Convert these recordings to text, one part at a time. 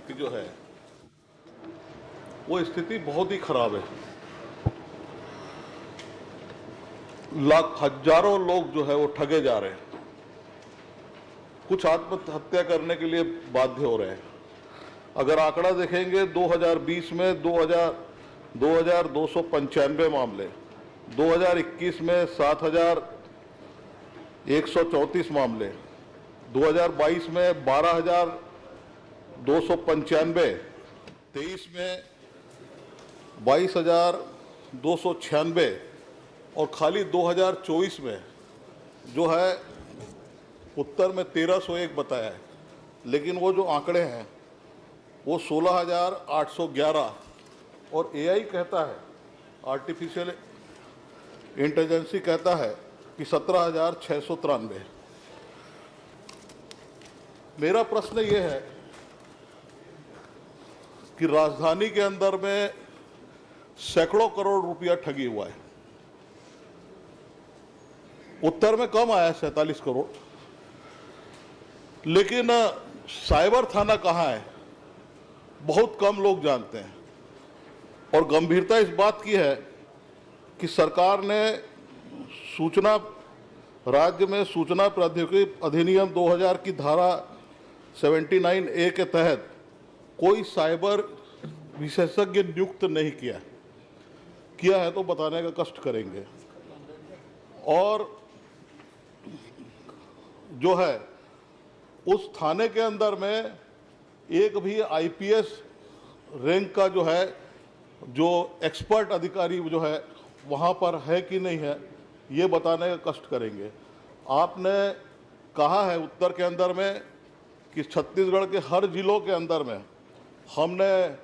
की जो है वो स्थिति बहुत ही खराब है। हजारों लोग जो है वो ठगे जा रहे हैं, कुछ आत्महत्या करने के लिए बाध्य हो रहे हैं। अगर आंकड़ा देखेंगे 2020 में 2295 मामले, 2021 में 7134 मामले, 2022 में 12295, 23 में 22,296 और खाली 2024 में जो है उत्तर में 1301 बताया है, लेकिन वो जो आंकड़े हैं वो 16,811 और एआई कहता है, आर्टिफिशियल इंटेलिजेंसी कहता है कि 17,693। मेरा प्रश्न ये है कि राजधानी के अंदर में सैकड़ों करोड़ रुपया ठगी हुआ है, उत्तर में कम आया 47 करोड़, लेकिन साइबर थाना कहाँ है बहुत कम लोग जानते हैं। और गंभीरता इस बात की है कि सरकार ने राज्य में सूचना प्रौद्योगिकी अधिनियम 2000 की धारा 79A के तहत कोई साइबर विशेषज्ञ नियुक्त नहीं किया है तो बताने का कष्ट करेंगे। और जो है उस थाने के अंदर में एक भी आईपीएस रैंक का जो है जो एक्सपर्ट अधिकारी जो है वहाँ पर है कि नहीं है, ये बताने का कष्ट करेंगे। आपने कहा है उत्तर के अंदर में कि छत्तीसगढ़ के हर जिलों के अंदर में हमने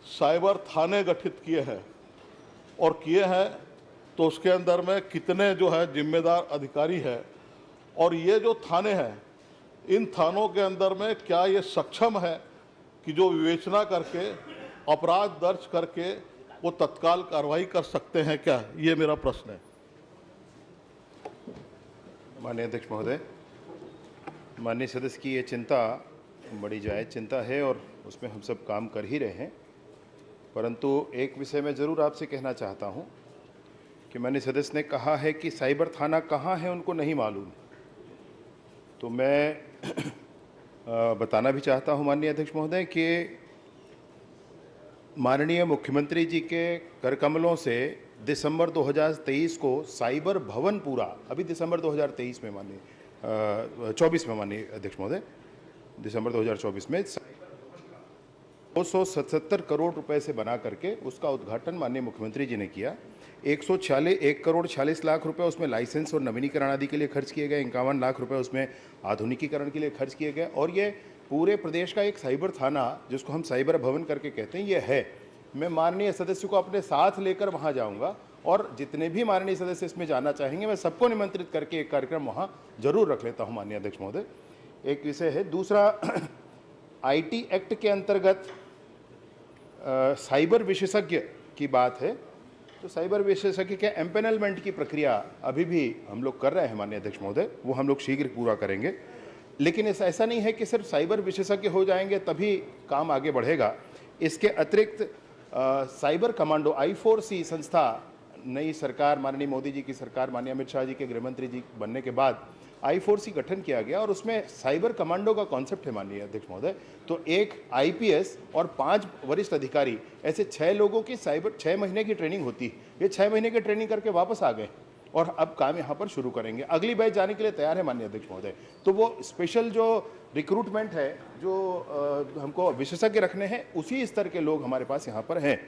साइबर थाने गठित किए हैं और किए हैं, तो उसके अंदर में कितने जो है जिम्मेदार अधिकारी है और ये जो थाने हैं इन थानों के अंदर में क्या ये सक्षम है कि जो विवेचना करके अपराध दर्ज करके वो तत्काल कार्रवाई कर सकते हैं क्या, ये मेरा प्रश्न है। माननीय अध्यक्ष महोदय, माननीय सदस्य की ये चिंता बड़ी जायज़ चिंता है और उसमें हम सब काम कर ही रहे हैं, परंतु एक विषय मैं ज़रूर आपसे कहना चाहता हूं कि माननीय सदस्य ने कहा है कि साइबर थाना कहाँ है उनको नहीं मालूम, तो मैं बताना भी चाहता हूं माननीय अध्यक्ष महोदय कि माननीय मुख्यमंत्री जी के कर कमलों से दिसंबर 2023 को साइबर भवन पूरा, अभी दिसंबर 2023 में माननीय 24 में माननीय अध्यक्ष महोदय, दिसंबर 2024 में 277 करोड़ रुपए से बना करके उसका उद्घाटन माननीय मुख्यमंत्री जी ने किया। 1 करोड़ 46 लाख रुपए उसमें लाइसेंस और नवीनीकरण आदि के लिए खर्च किए गए, 51 लाख रुपए उसमें आधुनिकीकरण के लिए खर्च किए गए और ये पूरे प्रदेश का एक साइबर थाना जिसको हम साइबर भवन करके कहते हैं ये है। मैं माननीय सदस्य को अपने साथ लेकर वहाँ जाऊँगा और जितने भी माननीय सदस्य इसमें जाना चाहेंगे मैं सबको निमंत्रित करके एक कार्यक्रम वहाँ जरूर रख लेता हूँ माननीय अध्यक्ष महोदय। एक विषय है, दूसरा IT एक्ट के अंतर्गत साइबर विशेषज्ञ की बात है, तो साइबर विशेषज्ञ के एम्पेनलमेंट की प्रक्रिया अभी भी हम लोग कर रहे हैं माननीय अध्यक्ष महोदय, वो हम लोग शीघ्र पूरा करेंगे। लेकिन ऐसा नहीं है कि सिर्फ साइबर विशेषज्ञ हो जाएंगे तभी काम आगे बढ़ेगा। इसके अतिरिक्त साइबर कमांडो I4C संस्था नई सरकार माननीय मोदी जी की सरकार माननीय अमित शाह जी के गृहमंत्री जी बनने के बाद I4C गठन किया गया और उसमें साइबर कमांडो का कॉन्सेप्ट है माननीय अध्यक्ष महोदय। तो एक IPS और 5 वरिष्ठ अधिकारी, ऐसे 6 लोगों की साइबर 6 महीने की ट्रेनिंग होती है। ये 6 महीने की ट्रेनिंग करके वापस आ गए और अब काम यहाँ पर शुरू करेंगे। अगली बैच जाने के लिए तैयार है माननीय अध्यक्ष महोदय। तो वो स्पेशल जो रिक्रूटमेंट है, जो हमको विशेषज्ञ रखने हैं, उसी स्तर के लोग हमारे पास यहाँ पर हैं।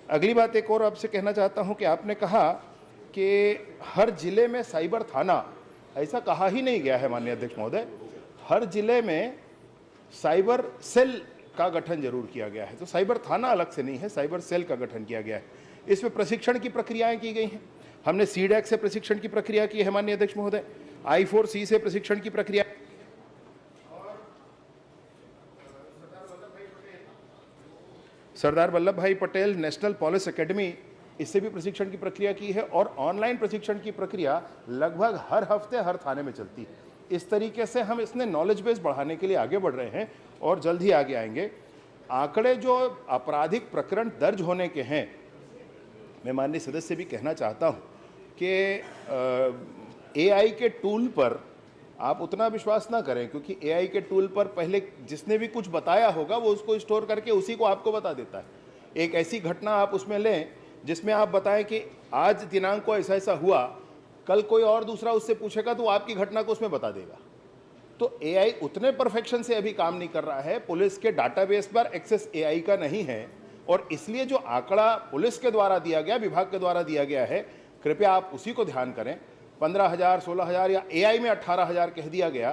अगली बात एक और आपसे कहना चाहता हूँ कि आपने कहा कि हर जिले में साइबर थाना, ऐसा कहा ही नहीं गया है माननीय अध्यक्ष महोदय। हर जिले में साइबर सेल का गठन जरूर किया गया है, तो साइबर थाना अलग से नहीं है, साइबर सेल का गठन किया गया है। इसमें प्रशिक्षण की प्रक्रियाएं की गई हैं। हमने CDAC से प्रशिक्षण की प्रक्रिया की है माननीय अध्यक्ष महोदय, I4C से प्रशिक्षण की प्रक्रिया, सरदार वल्लभ भाई पटेल नेशनल पुलिस एकेडमी, इससे भी प्रशिक्षण की प्रक्रिया की है और ऑनलाइन प्रशिक्षण की प्रक्रिया लगभग हर हफ्ते हर थाने में चलती है। इस तरीके से हम इसमें नॉलेज बेस बढ़ाने के लिए आगे बढ़ रहे हैं और जल्द ही आगे आएंगे। आंकड़े जो आपराधिक प्रकरण दर्ज होने के हैं, मैं माननीय सदस्य से भी कहना चाहता हूं कि एआई के टूल पर आप उतना विश्वास ना करें, क्योंकि एआई के टूल पर पहले जिसने भी कुछ बताया होगा वो उसको स्टोर करके उसी को आपको बता देता है। एक ऐसी घटना आप उसमें लें जिसमें आप बताएं कि आज दिनांक को ऐसा ऐसा हुआ, कल कोई और दूसरा उससे पूछेगा तो वो आपकी घटना को उसमें बता देगा। तो एआई उतने परफेक्शन से अभी काम नहीं कर रहा है, पुलिस के डाटाबेस पर एक्सेस एआई का नहीं है, और इसलिए जो आंकड़ा पुलिस के द्वारा दिया गया, विभाग के द्वारा दिया गया है, कृपया आप उसी को ध्यान करें। 15,000, 16,000 या एआई में 18,000 कह दिया गया,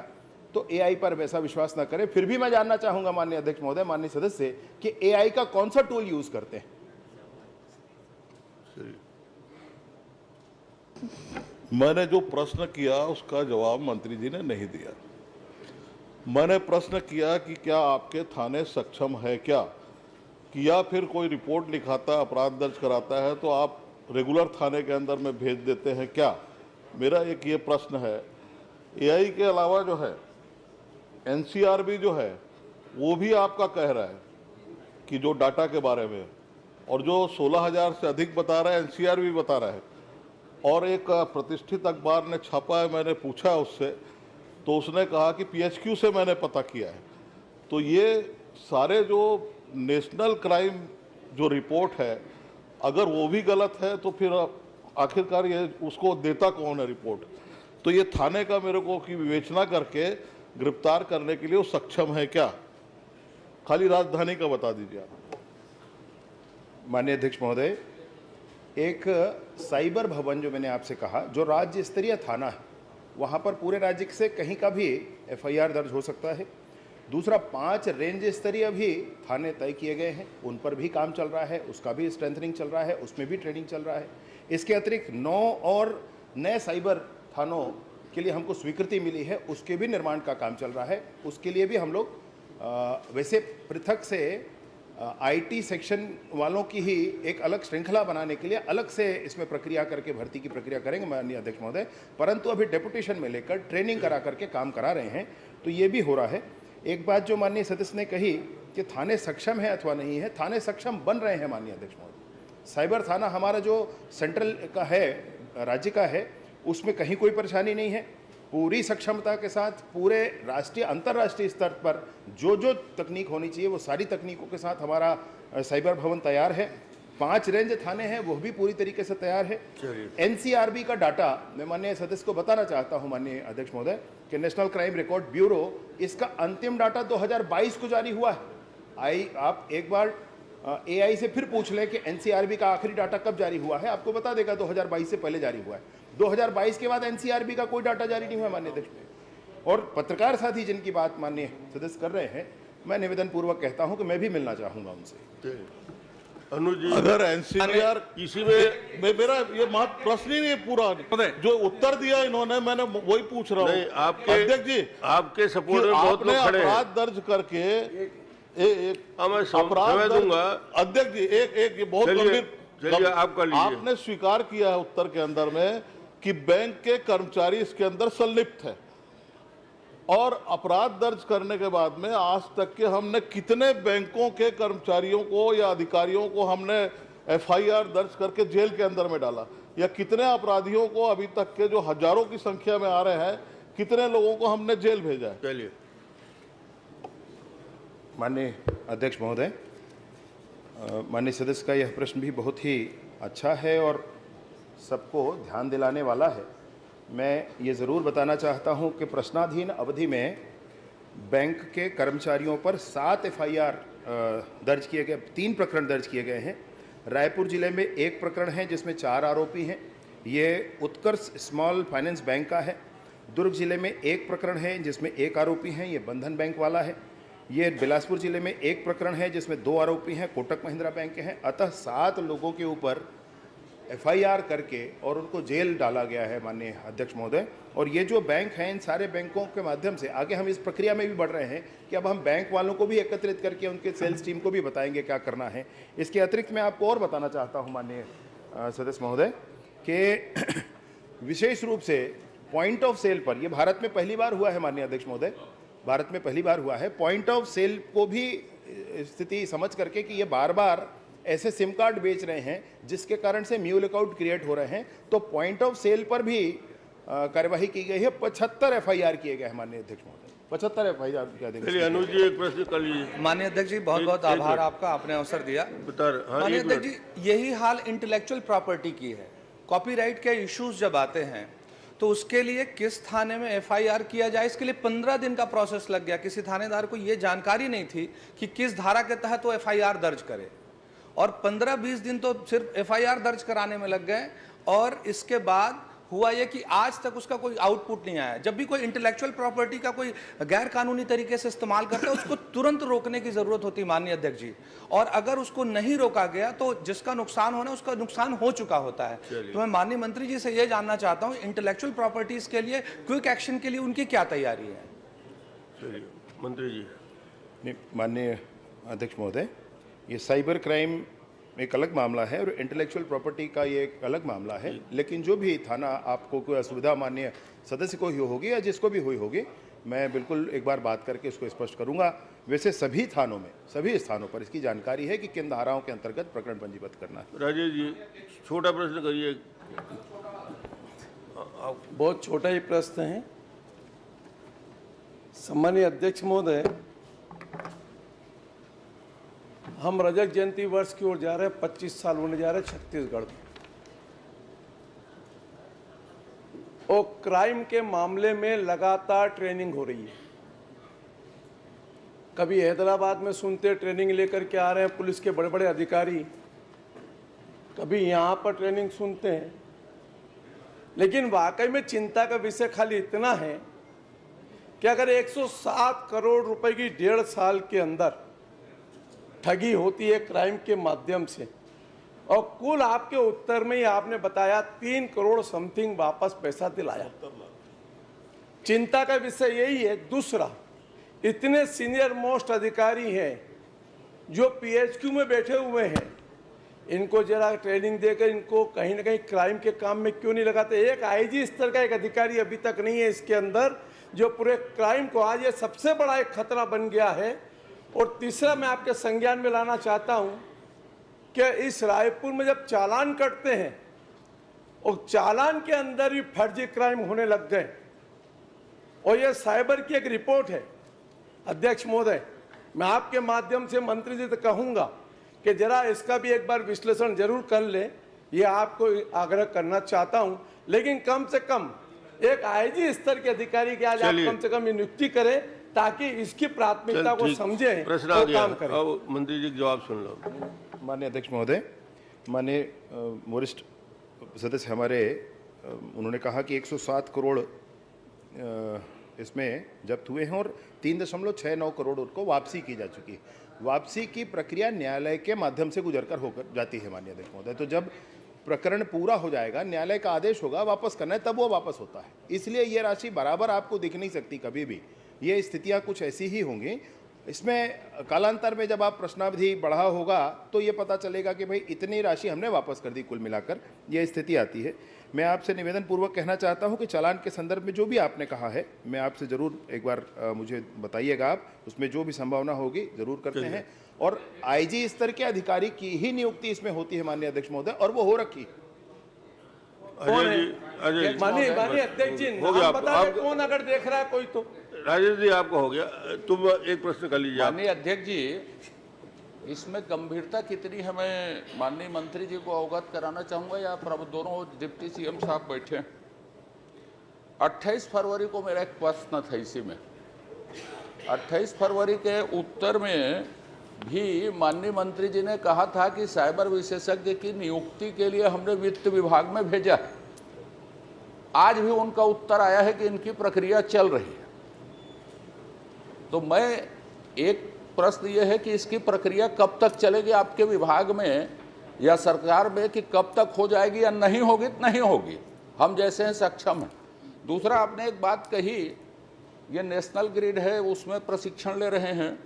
तो एआई पर वैसा विश्वास ना करें। फिर भी मैं जानना चाहूंगा माननीय अध्यक्ष महोदय, माननीय सदस्य से, कि एआई का कौन सा टूल यूज करते हैं? मैंने जो प्रश्न किया उसका जवाब मंत्री जी ने नहीं दिया। मैंने प्रश्न किया कि क्या आपके थाने सक्षम है क्या, कि या फिर कोई रिपोर्ट लिखाता, अपराध दर्ज कराता है तो आप रेगुलर थाने के अंदर में भेज देते हैं क्या? मेरा एक ये प्रश्न है। एआई के अलावा जो है एनसीआरबी जो है वो भी आपका कह रहा है कि जो डाटा के बारे में, और जो 16,000 से अधिक बता रहा है एनसीआरबी बता रहा है। और एक प्रतिष्ठित अखबार ने छापा है, मैंने पूछा उससे तो उसने कहा कि पीएचक्यू से मैंने पता किया है। तो ये सारे जो नेशनल क्राइम जो रिपोर्ट है, अगर वो भी गलत है तो फिर आखिरकार ये उसको देता कौन है रिपोर्ट? तो ये थाने का मेरे को की विवेचना करके गिरफ्तार करने के लिए वो सक्षम है क्या? खाली राजधानी का बता दीजिए आप। माननीय अध्यक्ष महोदय, एक साइबर भवन जो मैंने आपसे कहा, जो राज्य स्तरीय थाना है, वहाँ पर पूरे राज्य से कहीं का भी एफआईआर दर्ज हो सकता है। दूसरा, 5 रेंज स्तरीय भी थाने तय किए गए हैं, उन पर भी काम चल रहा है, उसका भी स्ट्रेंथनिंग चल रहा है, उसमें भी ट्रेनिंग चल रहा है। इसके अतिरिक्त 9 और नए साइबर थानों के लिए हमको स्वीकृति मिली है, उसके भी निर्माण का काम चल रहा है। उसके लिए भी हम लोग वैसे पृथक से आईटी सेक्शन वालों की ही एक अलग श्रृंखला बनाने के लिए अलग से इसमें प्रक्रिया करके भर्ती की प्रक्रिया करेंगे माननीय अध्यक्ष महोदय, परंतु अभी डेपुटेशन में लेकर ट्रेनिंग करा करके काम करा रहे हैं, तो ये भी हो रहा है। एक बात जो माननीय सदस्य ने कही कि थाने सक्षम है अथवा नहीं है, थाने सक्षम बन रहे हैं माननीय अध्यक्ष महोदय। साइबर थाना हमारा जो सेंट्रल का है, राज्य का है, उसमें कहीं कोई परेशानी नहीं है। पूरी सक्षमता के साथ पूरे राष्ट्रीय अंतर्राष्ट्रीय स्तर पर जो जो तकनीक होनी चाहिए वो सारी तकनीकों के साथ हमारा साइबर भवन तैयार है। 5 रेंज थाने हैं, वो भी पूरी तरीके से तैयार है। एनसीआरबी का डाटा मैं माननीय सदस्य को बताना चाहता हूं माननीय अध्यक्ष महोदय कि नेशनल क्राइम रिकॉर्ड ब्यूरो, इसका अंतिम डाटा 2022 को जारी हुआ है। आप एक बार एआई से फिर पूछ लें कि एनसीआरबी का आखिरी डाटा कब जारी हुआ है, आपको बता देगा 2022 से पहले जारी हुआ है। 2022 के बाद एनसीआरबी का कोई डाटा जारी नहीं हुआ माननीय अध्यक्ष। और पत्रकार साथी जिनकी बात माननीय सदस्य कर रहे हैं, मैं निवेदन पूर्वक कहता हूं कि मैं भी मिलना चाहूंगा उनसे। अनुज जी, अगर एनसीआर इसी में मेरा ये प्रश्न ही नहीं है पूरा, जो उत्तर दिया इन्होंने, मैंने वही पूछ रहा नहीं, हूँ आपके अध्यक्ष जी, आपके सपोर्ट में बहुत आपने लोग खड़े हैं। अपराध दर्ज करके मैं अपराध समय दूंगा। अध्यक्ष जी, एक ये बहुत चलिए, आप कर लीजिए। आपने स्वीकार किया है उत्तर के अंदर में कि बैंक के कर्मचारी इसके अंदर संलिप्त है, और अपराध दर्ज करने के बाद में आज तक के हमने कितने बैंकों के कर्मचारियों को या अधिकारियों को हमने एफआईआर दर्ज करके जेल के अंदर में डाला, या कितने अपराधियों को अभी तक के जो हजारों की संख्या में आ रहे हैं, कितने लोगों को हमने जेल भेजा है? चलिए। माननीय अध्यक्ष महोदय, माननीय सदस्य का यह प्रश्न भी बहुत ही अच्छा है और सबको ध्यान दिलाने वाला है। मैं ये ज़रूर बताना चाहता हूं कि प्रश्नाधीन अवधि में बैंक के कर्मचारियों पर 7 एफआईआर दर्ज किए गए, 3 प्रकरण दर्ज किए गए हैं। रायपुर जिले में 1 प्रकरण है जिसमें 4 आरोपी हैं, ये उत्कर्ष स्मॉल फाइनेंस बैंक का है। दुर्ग जिले में 1 प्रकरण है जिसमें 1 आरोपी हैं, ये बंधन बैंक वाला है। ये बिलासपुर जिले में 1 प्रकरण है जिसमें 2 आरोपी हैं, कोटक महिंद्रा बैंक के हैं। अतः 7 लोगों के ऊपर एफआईआर करके और उनको जेल डाला गया है माननीय अध्यक्ष महोदय। और ये जो बैंक हैं, इन सारे बैंकों के माध्यम से आगे हम इस प्रक्रिया में भी बढ़ रहे हैं कि अब हम बैंक वालों को भी एकत्रित करके उनके सेल्स टीम को भी बताएंगे क्या करना है। इसके अतिरिक्त मैं आपको और बताना चाहता हूँ माननीय सदस्य महोदय कि विशेष रूप से पॉइंट ऑफ सेल पर, यह भारत में पहली बार हुआ है माननीय अध्यक्ष महोदय, भारत में पहली बार हुआ है, पॉइंट ऑफ सेल को भी स्थिति समझ करके कि ये बार बार ऐसे सिम कार्ड बेच रहे हैं जिसके कारण से म्यू लुकआउट क्रिएट हो रहे हैं, तो पॉइंट ऑफ सेल पर भी कार्यवाही की गई है। 75 एफआईआर किए गए हैं माननीय अध्यक्ष महोदय, 75 एफआईआर क्या देंगे। चलिए अनुज जी एक प्रश्न कर लीजिए। माननीय अध्यक्ष जी बहुत बहुत आभार आपका, आपने अवसर दिया। बता रहे हाँ, माननीय एक अध्यक्ष मिनट। जी यही हाल इंटेलेक्चुअल प्रॉपर्टी की है। कॉपीराइट के इश्यूज जब आते हैं तो उसके लिए किस थाने में एफआईआर किया जाए, इसके लिए 15 दिन का प्रोसेस लग गया। किसी थानेदार को ये जानकारी नहीं थी कि किस धारा के तहत वो एफआईआर दर्ज करे, और 15-20 दिन तो सिर्फ एफआईआर दर्ज कराने में लग गए। और इसके बाद हुआ ये कि आज तक उसका कोई आउटपुट नहीं आया। जब भी कोई इंटेलेक्चुअल प्रॉपर्टी का कोई गैर कानूनी तरीके से इस्तेमाल करता है उसको तुरंत रोकने की जरूरत होती है माननीय अध्यक्ष जी, और अगर उसको नहीं रोका गया तो जिसका नुकसान होना उसका नुकसान हो चुका होता है। तो मैं माननीय मंत्री जी से ये जानना चाहता हूँ इंटेलेक्चुअल प्रॉपर्टीज के लिए क्विक एक्शन के लिए उनकी क्या तैयारी है। चलिए मंत्री जी। नहीं, माननीय अध्यक्ष महोदय, ये साइबर क्राइम एक अलग मामला है और इंटेलेक्चुअल प्रॉपर्टी का ये एक अलग मामला है। लेकिन जो भी थाना आपको कोई असुविधा माननीय सदस्य को ही होगी या जिसको भी हुई होगी, मैं बिल्कुल एक बार बात करके इसको स्पष्ट करूंगा। वैसे सभी थानों में, सभी स्थानों पर इसकी जानकारी है कि किन धाराओं के अंतर्गत प्रकरण पंजीबद्ध करना है। राजेश जी छोटा प्रश्न करिए। बहुत छोटा ही प्रश्न है। सम्मानीय अध्यक्ष महोदय, हम रजत जयंती वर्ष की ओर जा रहे हैं, 25 साल होने जा रहे हैं छत्तीसगढ़ में, और क्राइम के मामले में लगातार ट्रेनिंग हो रही है। कभी हैदराबाद में सुनते ट्रेनिंग लेकर के आ रहे हैं पुलिस के बड़े बड़े अधिकारी, कभी यहाँ पर ट्रेनिंग सुनते हैं। लेकिन वाकई में चिंता का विषय खाली इतना है कि अगर 107 करोड़ रुपए की 1.5 साल के अंदर ठगी होती है क्राइम के माध्यम से, और कुल आपके उत्तर में ही आपने बताया 3 करोड़ समथिंग वापस पैसा दिलाया, चिंता का विषय यही है। दूसरा, इतने सीनियर मोस्ट अधिकारी हैं जो पीएचक्यू में बैठे हुए हैं, इनको जरा ट्रेनिंग देकर इनको कहीं ना कहीं क्राइम के काम में क्यों नहीं लगाते। एक आईजी स्तर का एक अधिकारी अभी तक नहीं है इसके अंदर, जो पूरे क्राइम को, आज ये सबसे बड़ा एक खतरा बन गया है। और तीसरा, मैं आपके संज्ञान में लाना चाहता हूं कि इस रायपुर में जब चालान कटते हैं और चालान के अंदर भी फर्जी क्राइम होने लग गए, और ये साइबर की एक रिपोर्ट है। अध्यक्ष महोदय, मैं आपके माध्यम से मंत्री जी से कहूंगा कि जरा इसका भी एक बार विश्लेषण जरूर कर ले, ये आपको आग्रह करना चाहता हूं। लेकिन कम से कम एक आईजी स्तर के अधिकारी की आज आप कम से कम नियुक्ति करें ताकि इसकी प्राथमिकता को समझें प्रश्न आ और गया। काम करें। अब मंत्री जी जवाब सुन लो। माननीय अध्यक्ष महोदय, माननीय वरिष्ठ सदस्य हमारे, उन्होंने कहा कि 107 करोड़ इसमें जब्त हुए हैं और 3.69 करोड़ उनको वापसी की जा चुकी है। वापसी की प्रक्रिया न्यायालय के माध्यम से गुजरकर होकर जाती है माननीय अध्यक्ष महोदय। तो जब प्रकरण पूरा हो जाएगा, न्यायालय का आदेश होगा वापस करना है, तब वो वापस होता है। इसलिए ये राशि बराबर आपको दिख नहीं सकती कभी भी, ये स्थितियां कुछ ऐसी ही होंगी। इसमें कालांतर में जब आप प्रश्नावधि बढ़ा होगा तो ये पता चलेगा कि भाई इतनी राशि हमने वापस कर दी, कुल मिलाकर ये स्थिति आती है। मैं आपसे निवेदन पूर्वक कहना चाहता हूं कि चालान के संदर्भ में जो भी आपने कहा है, मैं आपसे ज़रूर एक बार मुझे बताइएगा, आप उसमें जो भी संभावना होगी ज़रूर करते हैं। और आईजी स्तर के अधिकारी की ही नियुक्ति इसमें होती है माननीय अध्यक्ष महोदय, और वो हो रखी। माननीय अध्यक्ष जी, हो गया। बता दें कौन अगर देख रहा है कोई तो। राजेश जी आपका हो गया, तुम एक प्रश्न कर लीजिए। माननीय अध्यक्ष जी, इसमें गंभीरता कितनी है मैं माननीय मंत्री जी को अवगत कराना चाहूँगा, या दोनों डिप्टी सीएम साहब बैठे। 28 फरवरी को मेरा एक प्रश्न था इसी में। 28 फरवरी के उत्तर में भी माननीय मंत्री जी ने कहा था कि साइबर विशेषज्ञ की नियुक्ति के लिए हमने वित्त विभाग में भेजा है। आज भी उनका उत्तर आया है कि इनकी प्रक्रिया चल रही है। तो मैं एक प्रश्न ये है कि इसकी प्रक्रिया कब तक चलेगी आपके विभाग में या सरकार में, कि कब तक हो जाएगी या नहीं होगी तो नहीं होगी, हम जैसे हैं सक्षम हैं। दूसरा, आपने एक बात कही, ये नेशनल ग्रिड है उसमें प्रशिक्षण ले रहे हैं,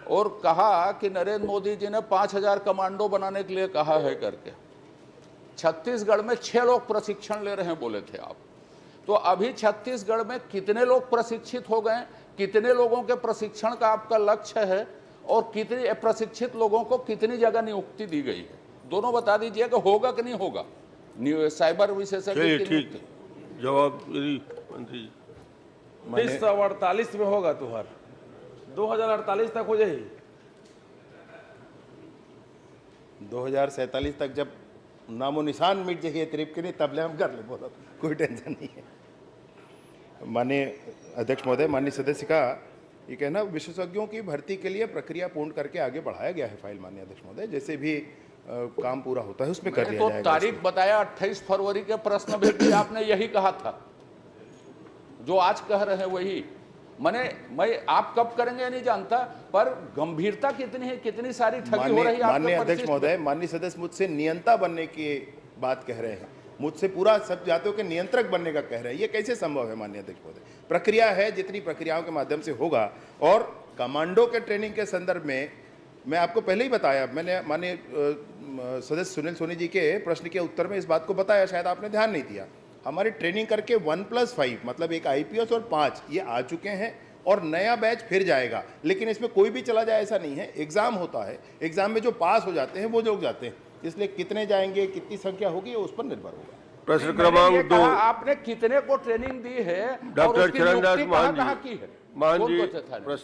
और कहा कि नरेंद्र मोदी जी ने 5000 कमांडो बनाने के लिए कहा है करके। छत्तीसगढ़ में 6 लोग प्रशिक्षण ले रहे हैं बोले थे आप। तो अभी छत्तीसगढ़ में कितने लोग प्रशिक्षित हो गए, कितने लोगों के प्रशिक्षण का आपका लक्ष्य है, और कितनी प्रशिक्षित लोगों को कितनी जगह नियुक्ति दी गई है, दोनों बता दीजिए कि होगा कि नहीं होगा साइबर विशेषज्ञ चलिए की ठीक नियुक्ति। जवाब मेरी मंत्री जी। 1948 में होगा तुहार 2048 तक हो जाएगी। 2047 तक जब नामो निशान मिट जाइए त्रिप के नहीं तब ले हम कर ले, बोलो कोई टेंशन नहीं है। माननीय अध्यक्ष महोदय, माननीय सदस्य का ये कहना विशेषज्ञों की भर्ती के लिए प्रक्रिया पूर्ण करके आगे बढ़ाया गया है फाइल। माननीय अध्यक्ष महोदय, जैसे भी काम पूरा होता है उसमें कर मैंने लिया तो जाएगा। तारीख बताया 28 फरवरी के प्रश्न में भी आपने यही कहा था, जो आज कह रहे हैं वही। मैं आप कब करेंगे नहीं जानता, पर गंभीरता कितनी है, कितनी सारी ठगी हो रही है। माननीय आपके अध्यक्ष महोदय, माननीय सदस्य मुझसे नियंता बनने की बात कह रहे हैं, मुझसे पूरा सब जातियों के नियंत्रक बनने का कह रहे हैं। ये कैसे संभव है माननीय अध्यक्ष महोदय? प्रक्रिया है, जितनी प्रक्रियाओं के माध्यम से होगा। और कमांडो के ट्रेनिंग के संदर्भ में मैं आपको पहले ही बताया, मैंने माननीय सदस्य सुनील सोनी जी के प्रश्न के उत्तर में इस बात को बताया, शायद आपने ध्यान नहीं दिया। हमारी ट्रेनिंग करके 1+5 मतलब एक IPS और 5 ये आ चुके हैं और नया बैच फिर जाएगा। लेकिन इसमें कोई भी चला जाए ऐसा नहीं है, एग्जाम होता है, एग्जाम में जो पास हो जाते हैं वो लोग जाते हैं। इसलिए कितने जाएंगे, कितनी संख्या होगी, उस पर निर्भर होगा। प्रश्न मैंने क्रमांक ये 2 कहा, आपने कितने को ट्रेनिंग दी है और डॉक्टर उसकी चरणदास नियुक्ति मान कहाँ जी, की है? मान कौन जी कौन से थाने? प्रश्न